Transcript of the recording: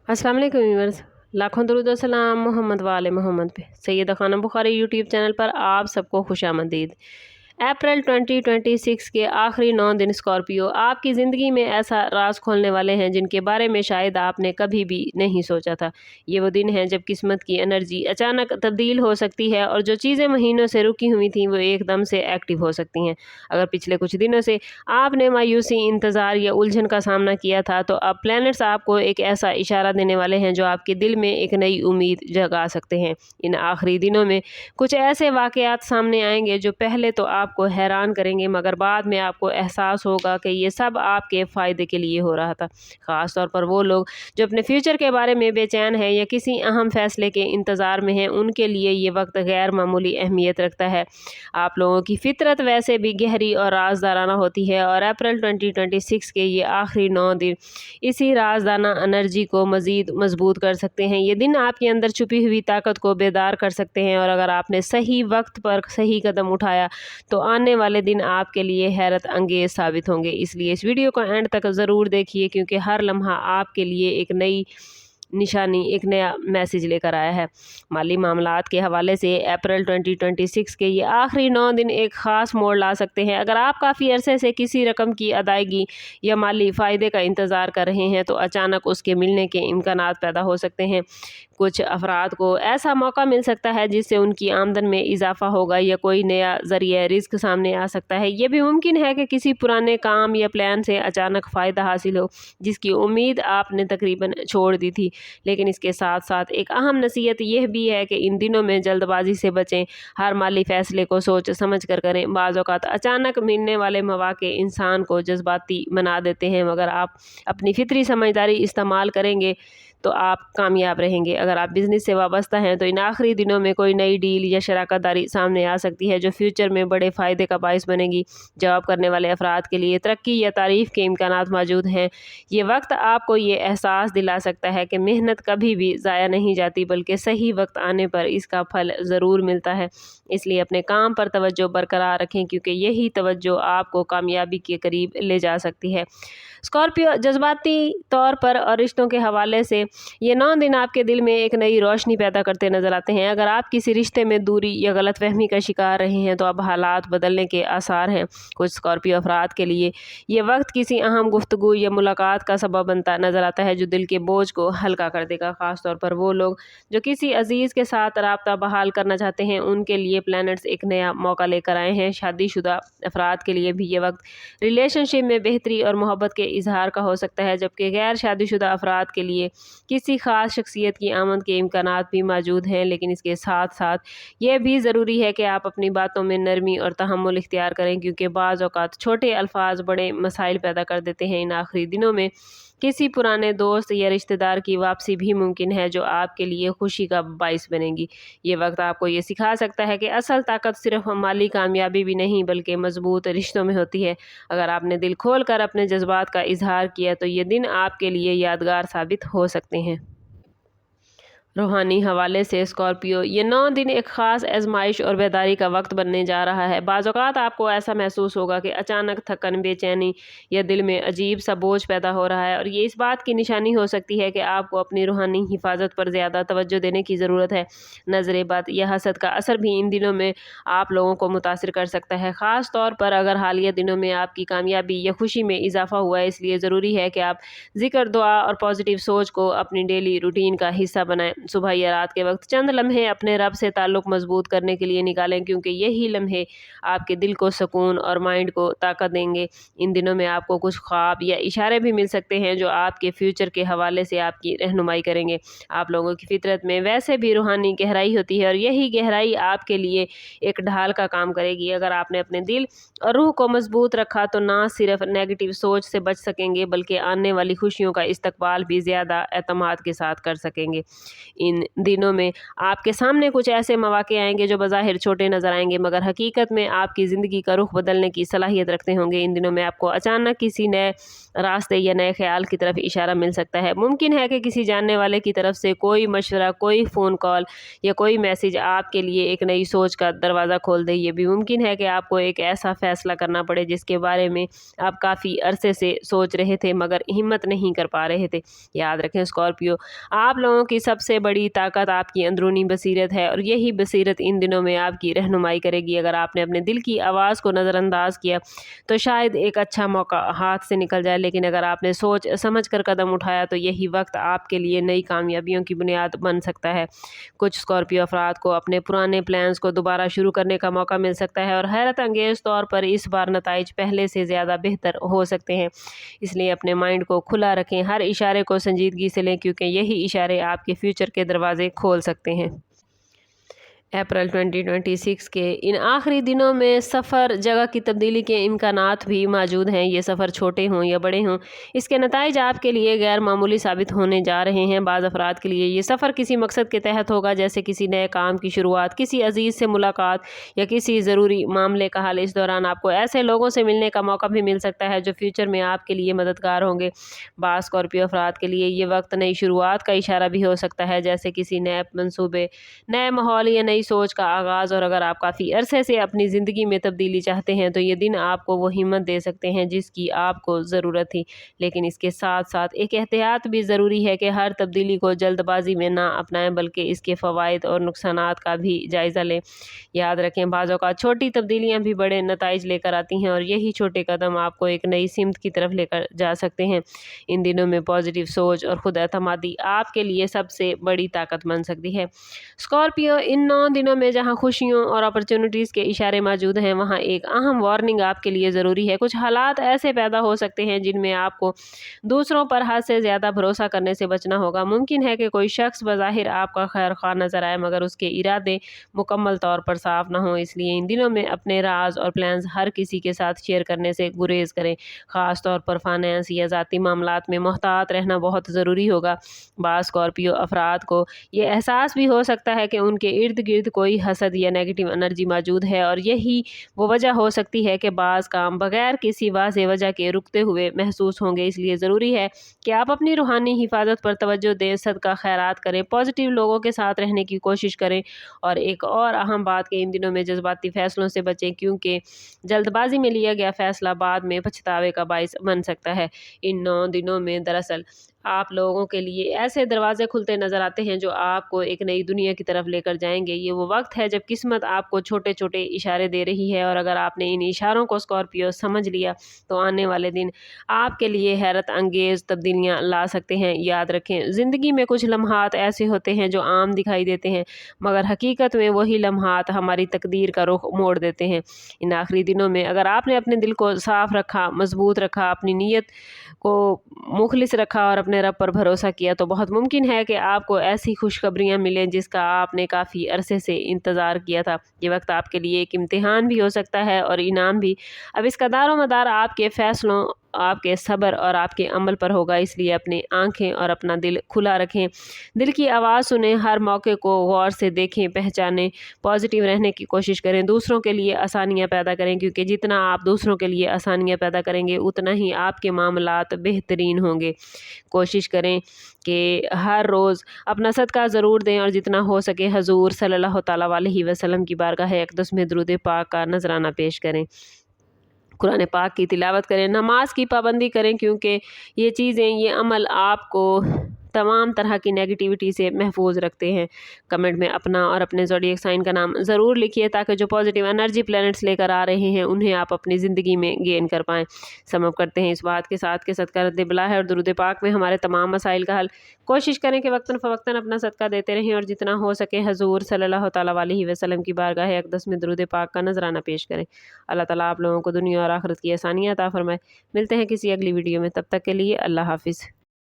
अस्सलाम वालेकुम व्यूअर्स, लाखों दरूद और सलाम मोहम्मद वाले मोहम्मद पे। सैयदा खाना बुखारी यूट्यूब चैनल पर आप सबको खुशामदीद। अप्रैल 2026 के आखिरी 9 दिन स्कॉर्पियो आपकी ज़िंदगी में ऐसा राज खोलने वाले हैं जिनके बारे में शायद आपने कभी भी नहीं सोचा था। ये वो दिन है जब किस्मत की एनर्जी अचानक तब्दील हो सकती है और जो चीज़ें महीनों से रुकी हुई थीं वो एकदम से एक्टिव हो सकती हैं। अगर पिछले कुछ दिनों से आपने मायूसी, इंतज़ार या उलझन का सामना किया था, तो अब प्लैनेट्स आपको एक ऐसा इशारा देने वाले हैं जो आपके दिल में एक नई उम्मीद जगा सकते हैं। इन आखिरी दिनों में कुछ ऐसे वाक़यात सामने आएंगे जो पहले तो आपको हैरान करेंगे, मगर बाद में आपको एहसास होगा कि ये सब आपके फ़ायदे के लिए हो रहा था। ख़ास तौर पर वो लोग जो अपने फ्यूचर के बारे में बेचैन हैं या किसी अहम फ़ैसले के इंतज़ार में हैं, उनके लिए ये वक्त गैर मामूली अहमियत रखता है। आप लोगों की फ़ितरत वैसे भी गहरी और राज़दाराना होती है और अप्रैल 2026 के ये आखिरी 9 दिन इसी राज़दाना एनर्जी को मज़ीद मजबूत कर सकते हैं। ये दिन आपके अंदर छुपी हुई ताकत को बेदार कर सकते हैं और अगर आपने सही वक्त पर सही कदम उठाया तो आने वाले दिन आपके लिए हैरत अंगेज साबित होंगे। इसलिए इस वीडियो को एंड तक ज़रूर देखिए, क्योंकि हर लम्हा आपके लिए एक नई निशानी, एक नया मैसेज लेकर आया है। माली मामलात के हवाले से अप्रैल 2026 के ये आखिरी 9 दिन एक ख़ास मोड़ ला सकते हैं। अगर आप काफ़ी अरसे से किसी रकम की अदायगी या माली फ़ायदे का इंतज़ार कर रहे हैं, तो अचानक उसके मिलने के इम्कानात पैदा हो सकते हैं। कुछ अफराद को ऐसा मौका मिल सकता है जिससे उनकी आमदन में इजाफा होगा या कोई नया ज़रिया रिज़्क सामने आ सकता है। ये भी मुमकिन है कि किसी पुराने काम या प्लान से अचानक फ़ायदा हासिल हो जिसकी उम्मीद आपने तकरीबन छोड़ दी थी। लेकिन इसके साथ साथ एक अहम नसीहत यह भी है कि इन दिनों में जल्दबाजी से बचें। हर माली फ़ैसले को सोच समझ कर करें। बाज़ औक़ात अचानक मिलने वाले मौक़े इंसान को जज्बाती बना देते हैं, मगर आप अपनी फितरी समझदारी इस्तेमाल करेंगे तो आप कामयाब रहेंगे। अगर आप बिज़नेस से वाबस्ता हैं तो इन आखिरी दिनों में कोई नई डील या शराकत दारी सामने आ सकती है जो फ्यूचर में बड़े फ़ायदे का बाइस बनेगी। जॉब करने वाले अफराद के लिए तरक्की या तारीफ़ के इम्कानात मौजूद हैं। ये वक्त आपको ये एहसास दिला सकता है कि मेहनत कभी भी ज़ाया नहीं जाती, बल्कि सही वक्त आने पर इसका फल ज़रूर मिलता है। इसलिए अपने काम पर तवज्जो बरकरार रखें, क्योंकि यही तवज्जो आपको कामयाबी के करीब ले जा सकती है। स्कॉर्पियो जज्बाती तौर पर और रिश्तों के हवाले से ये 9 दिन आपके दिल में एक नई रोशनी पैदा करते नजर आते हैं। अगर आप किसी रिश्ते में दूरी या गलतफहमी का शिकार रहे हैं तो अब हालात बदलने के आसार हैं। कुछ स्कॉर्पियो अफराद के लिए ये वक्त किसी अहम गुफ्तगू या मुलाकात का सबब बनता नजर आता है जो दिल के बोझ को हल्का कर देगा। ख़ास तौर पर वो लोग जो किसी अजीज़ के साथ राब्ता बहाल करना चाहते हैं, उनके लिए प्लैनेट्स एक नया मौका लेकर आए हैं। शादीशुदा अफराद के लिए भी ये वक्त रिलेशनशिप में बेहतरी और मोहब्बत के इजहार का हो सकता है, जबकि गैर शादीशुदा अफराद के लिए किसी ख़ास शख्सियत की आमद के इम्कानात भी मौजूद हैं। लेकिन इसके साथ साथ ये भी ज़रूरी है कि आप अपनी बातों में नरमी और तहम्मुल इख्तियार करें, क्योंकि बाज़ औक़ात छोटे अल्फाज बड़े मसाइल पैदा कर देते हैं। इन आखिरी दिनों में किसी पुराने दोस्त या रिश्तेदार की वापसी भी मुमकिन है जो आपके लिए खुशी का बाइस बनेगी। ये वक्त आपको ये सिखा सकता है कि असल ताकत सिर्फ माली कामयाबी भी नहीं बल्कि मजबूत रिश्तों में होती है। अगर आपने दिल खोल कर अपने जज्बात का इजहार किया तो ये दिन आपके लिए यादगार साबित हो सकते हैं। रूहानी हवाले से स्कॉर्पियो ये 9 दिन एक ख़ास आजमाइश और बेदारी का वक्त बनने जा रहा है। बाज़ औक़ात आपको ऐसा महसूस होगा कि अचानक थकन, बेचैनी या दिल में अजीब सा बोझ पैदा हो रहा है, और ये इस बात की निशानी हो सकती है कि आपको अपनी रूहानी हिफाजत पर ज़्यादा तवज्जो देने की ज़रूरत है। नज़र बद या हसद का असर भी इन दिनों में आप लोगों को मुतासिर कर सकता है, ख़ास तौर पर अगर हालिया दिनों में आपकी कामयाबी या खुशी में इजाफा हुआ है। इसलिए ज़रूरी है कि आप ज़िक्र, दुआ और पॉजिटिव सोच को अपनी डेली रूटीन का हिस्सा बनाएं। सुबह या रात के वक्त चंद लम्हे अपने रब से ताल्लुक़ मजबूत करने के लिए निकालें, क्योंकि यही लम्हे आपके दिल को सुकून और माइंड को ताकत देंगे। इन दिनों में आपको कुछ ख्वाब या इशारे भी मिल सकते हैं जो आपके फ्यूचर के हवाले से आपकी रहनुमाई करेंगे। आप लोगों की फितरत में वैसे भी रूहानी गहराई होती है और यही गहराई आपके लिए एक ढाल का काम करेगी। अगर आपने अपने दिल और रूह को मजबूत रखा तो ना सिर्फ नेगेटिव सोच से बच सकेंगे, बल्कि आने वाली खुशियों का इस्तकबाल भी ज़्यादा एतमाद के साथ कर सकेंगे। इन दिनों में आपके सामने कुछ ऐसे मौके आएंगे जो बज़ाहिर छोटे नज़र आएंगे मगर हकीकत में आपकी ज़िंदगी का रुख बदलने की सलाहियत रखते होंगे। इन दिनों में आपको अचानक किसी नए रास्ते या नए ख्याल की तरफ इशारा मिल सकता है। मुमकिन है कि किसी जानने वाले की तरफ से कोई मशवरा, कोई फ़ोन कॉल या कोई मैसेज आपके लिए एक नई सोच का दरवाज़ा खोल दे। ये भी मुमकिन है कि आपको एक ऐसा फ़ैसला करना पड़े जिसके बारे में आप काफ़ी अरसे से सोच रहे थे मगर हिम्मत नहीं कर पा रहे थे। याद रखें स्कॉर्पियो, आप लोगों की सबसे बड़ी ताकत आपकी अंदरूनी बसीरत है और यही बसीरत इन दिनों में आपकी रहनुमाई करेगी। अगर आपने अपने दिल की आवाज़ को नज़रअंदाज किया तो शायद एक अच्छा मौका हाथ से निकल जाए, लेकिन अगर आपने सोच समझ कर कदम उठाया तो यही वक्त आपके लिए नई कामयाबियों की बुनियाद बन सकता है। कुछ स्कॉर्पियो अफराद को अपने पुराने प्लान्स को दोबारा शुरू करने का मौका मिल सकता है और हैरत अंगेज़ तौर पर इस बार नताइज पहले से ज़्यादा बेहतर हो सकते हैं। इसलिए अपने माइंड को खुला रखें, हर इशारे को संजीदगी से लें क्योंकि यही इशारे आपके फ्यूचर के दरवाजे खोल सकते हैं। अप्रैल 2026 के इन आखिरी दिनों में सफ़र, जगह की तब्दीली के इम्कानात भी मौजूद हैं। ये सफ़र छोटे हों या बड़े हों, इसके नताइज आपके लिए गैर मामूली साबित होने जा रहे हैं। बाज़ अफराद के लिए ये सफ़र किसी मकसद के तहत होगा, जैसे किसी नए काम की शुरुआत, किसी अजीज़ से मुलाकात या किसी ज़रूरी मामले का हल। इस दौरान आपको ऐसे लोगों से मिलने का मौका भी मिल सकता है जो फ्यूचर में आपके लिए मददगार होंगे। बाज़ स्कॉर्पियो अफराद के लिए ये वक्त नई शुरुआत का इशारा भी हो सकता है, जैसे किसी नए मंसूबे, नए माहौल या नई सोच का आगाज़। और अगर आप काफ़ी अरसे से अपनी ज़िंदगी में तब्दीली चाहते हैं तो ये दिन आपको वो हिम्मत दे सकते हैं जिसकी आपको ज़रूरत थी। लेकिन इसके साथ साथ एक एहतियात भी ज़रूरी है कि हर तब्दीली को जल्दबाजी में ना अपनाएं बल्कि इसके फ़वाइद और नुकसानात का भी जायज़ा लें। याद रखें, बाज़ों का छोटी तब्दीलियाँ भी बड़े नताइज लेकर आती हैं और यही छोटे कदम आपको एक नई सिमत की तरफ लेकर जा सकते हैं। इन दिनों में पॉजिटिव सोच और खुद एतमादी आपके लिए सबसे बड़ी ताकत बन सकती है। स्कॉर्पियो, इन 9 दिनों में जहां खुशियों और अपॉर्चुनिटीज़ के इशारे मौजूद हैं वहां एक अहम वार्निंग आपके लिए ज़रूरी है। कुछ हालात ऐसे पैदा हो सकते हैं जिनमें आपको दूसरों पर हद से ज़्यादा भरोसा करने से बचना होगा। मुमकिन है कि कोई शख्स बज़ाहिर आपका खैर ख्वाह नज़र आए मगर उसके इरादे मुकम्मल तौर पर साफ ना हो। इसलिए इन दिनों में अपने राज और प्लान्स हर किसी के साथ शेयर करने से गुरेज करें। ख़ास तौर पर फाइनेंस या ज़ाती मामलात में मोहतात रहना बहुत ज़रूरी होगा। बाज़ स्कॉर्पियो अफराद को ये एहसास भी हो सकता है कि उनके इर्द गिर्द कोई हसद या नेगेटिव एनर्जी मौजूद है और यही वो वजह हो सकती है कि बाज़ काम बगैर किसी वाज़ेह वजह के रुकते हुए महसूस होंगे। इसलिए ज़रूरी है कि आप अपनी रूहानी हिफाजत पर तवज्जो दें, सदका खैरात करें, पॉजिटिव लोगों के साथ रहने की कोशिश करें और एक और अहम बात कि इन दिनों में जज्बाती फ़ैसलों से बचें क्योंकि जल्दबाजी में लिया गया फ़ैसला बाद में पछतावे का बाइस बन सकता है। इन 9 दिनों में दरअसल आप लोगों के लिए ऐसे दरवाजे खुलते नज़र आते हैं जो आपको एक नई दुनिया की तरफ लेकर जाएंगे। ये वो वक्त है जब किस्मत आपको छोटे छोटे इशारे दे रही है और अगर आपने इन इशारों को स्कॉर्पियो समझ लिया तो आने वाले दिन आपके लिए हैरत अंगेज़ तब्दीलियाँ ला सकते हैं। याद रखें, ज़िंदगी में कुछ लम्हात ऐसे होते हैं जो आम दिखाई देते हैं मगर हकीकत में वही लम्हात हमारी तकदीर का रुख मोड़ देते हैं। इन आखिरी दिनों में अगर आपने अपने दिल को साफ़ रखा, मजबूत रखा, अपनी नीयत को मुखलिस रखा और अपने रब पर भरोसा किया तो बहुत मुमकिन है कि आपको ऐसी खुशखबरियाँ मिलें जिसका आपने काफ़ी अरसे से इंतज़ार किया था। ये वक्त आपके लिए एक इम्तिहान भी हो सकता है और इनाम भी। अब इसका दारोमदार आपके फ़ैसलों, आपके सब्र और आपके अमल पर होगा। इसलिए अपनी आंखें और अपना दिल खुला रखें, दिल की आवाज़ सुनें, हर मौके को गौर से देखें, पहचानें, पॉजिटिव रहने की कोशिश करें, दूसरों के लिए आसानियाँ पैदा करें क्योंकि जितना आप दूसरों के लिए आसानियाँ पैदा करेंगे उतना ही आपके मामलात बेहतरीन होंगे। कोशिश करें कि हर रोज़ अपना सदका ज़रूर दें और जितना हो सके हजूर सल्लल्लाहु तआला अलैहि वसल्लम की बारगाह अक़दस में दुरूद पाक का नजराना पेश करें, कुरान पाक की तिलावत करें, नमाज की पाबंदी करें क्योंकि ये चीज़ें, ये अमल आपको तमाम तरह की नेगेटिविटी से महफूज रखते हैं। कमेंट में अपना और अपने ज़ोडिएक साइन का नाम ज़रूर लिखिए ताकि जो पॉजिटिव एनर्जी प्लैनेट्स लेकर आ रहे हैं उन्हें आप अपनी ज़िंदगी में गेन कर पाएँ। समअप करते हैं इस बात के साथ कि सदका रद्द बला है और दुरूद पाक में हमारे तमाम मसाइल का हल। कोशिश करें कि वक्तन फ़वक्तन अपना सदका देते रहें और जितना हो सके हजूर सल्लल्लाहु तआला अलैहि वसल्लम की बारगाह अक़दस में दुरूद पाक का नजराना पेश करें। अल्लाह ताला आप लोगों को दुनिया और आखिरत की आसानियाँ अता फरमाए। मिलते हैं किसी अगली वीडियो में, तब तक के लिए अल्लाह हाफ़िज़।